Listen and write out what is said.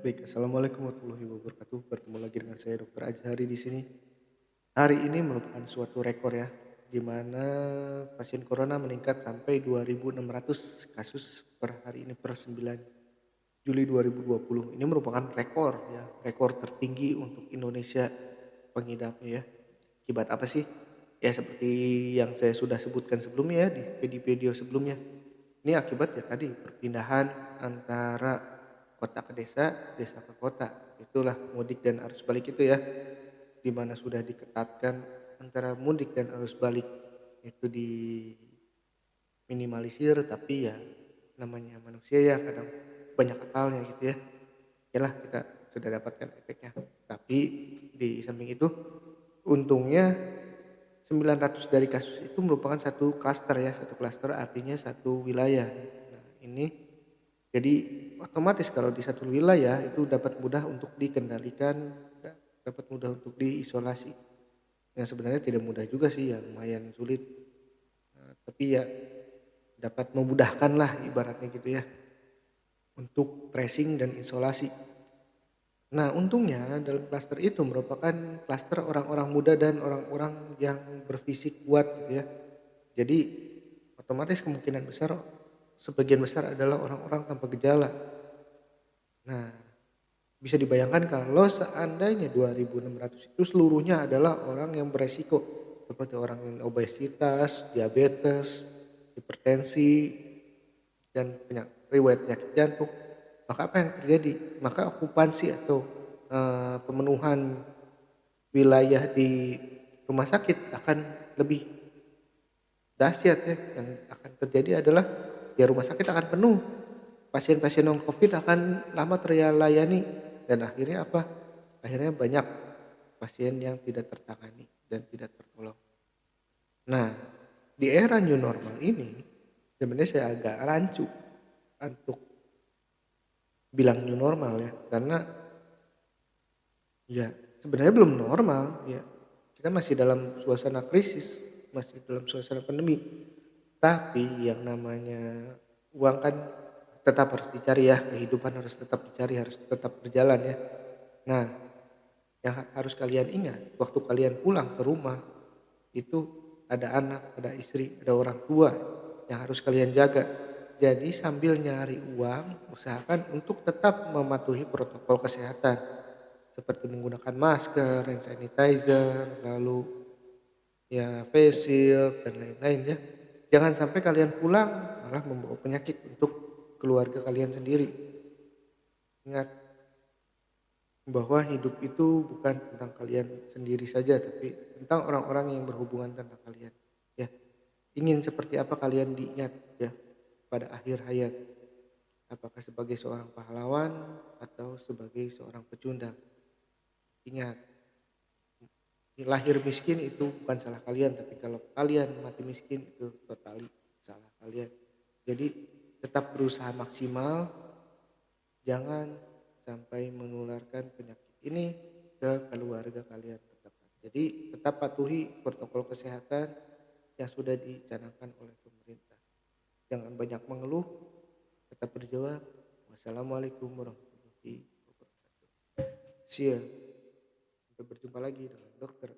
Baik, assalamualaikum warahmatullahi wabarakatuh. Bertemu lagi dengan saya Dr. Azhari di sini. Hari ini merupakan suatu rekor ya, di mana pasien corona meningkat sampai 2.600 kasus per hari ini per 9 Juli 2020. Ini merupakan rekor ya, rekor tertinggi untuk Indonesia pengidapnya ya. Akibat apa sih? Ya seperti yang saya sudah sebutkan sebelumnya ya di video sebelumnya. Ini akibat ya tadi perpindahan antara kota ke desa, desa ke kota. Itulah mudik dan arus balik itu ya, di mana sudah diketatkan antara mudik dan arus balik itu diminimalisir, tapi ya namanya manusia ya kadang banyak akalnya gitu ya. Yalah kita sudah dapatkan efeknya. Tapi di samping itu untungnya 900 dari kasus itu merupakan satu klaster ya, satu klaster artinya satu wilayah. Nah, ini jadi otomatis kalau di satu wilayah itu dapat mudah untuk dikendalikan, dapat mudah untuk diisolasi. Yang sebenarnya tidak mudah juga sih ya, lumayan sulit. Nah, tapi ya dapat memudahkan lah ibaratnya gitu ya untuk tracing dan isolasi. Nah, untungnya dalam klaster itu merupakan klaster orang-orang muda dan orang-orang yang berfisik kuat gitu ya. Jadi otomatis kemungkinan besar sebagian besar adalah orang-orang tanpa gejala. Nah, bisa dibayangkan kalau seandainya 2.600 itu seluruhnya adalah orang yang beresiko seperti orang yang obesitas, diabetes, hipertensi, dan riwayat penyakit jantung, maka apa yang terjadi? Maka okupansi atau pemenuhan wilayah di rumah sakit akan lebih dahsyat ya. Yang akan terjadi adalah ya rumah sakit akan penuh, pasien-pasien non covid akan lama terlayani, dan akhirnya apa? Akhirnya banyak pasien yang tidak tertangani dan tidak tertolong. Nah, di era new normal ini sebenarnya saya agak rancu untuk bilang new normal ya, karena ya sebenarnya belum normal ya. Kita masih dalam suasana krisis, masih dalam suasana pandemi. Tapi yang namanya uang kan tetap harus dicari ya, kehidupan harus tetap dicari, harus tetap berjalan ya. Nah, yang harus kalian ingat, waktu kalian pulang ke rumah, itu ada anak, ada istri, ada orang tua yang harus kalian jaga. Jadi sambil nyari uang, usahakan untuk tetap mematuhi protokol kesehatan. Seperti menggunakan masker, hand sanitizer, lalu ya face shield, dan lain-lain ya. Jangan sampai kalian pulang malah membawa penyakit untuk keluarga kalian sendiri. Ingat bahwa hidup itu bukan tentang kalian sendiri saja, tapi tentang orang-orang yang berhubungan tentang kalian. Ya, ingin seperti apa kalian diingat ya pada akhir hayat? Apakah sebagai seorang pahlawan atau sebagai seorang pecundang? Ingat, lahir miskin itu bukan salah kalian, tapi kalau kalian mati miskin itu totali salah kalian. Jadi tetap berusaha maksimal, jangan sampai menularkan penyakit ini ke keluarga kalian terdekat. Jadi tetap patuhi protokol kesehatan yang sudah dicanangkan oleh pemerintah. Jangan banyak mengeluh, tetap berjuang. Wassalamualaikum warahmatullahi wabarakatuh. See ya. Sampai berjumpa lagi dengan dokter.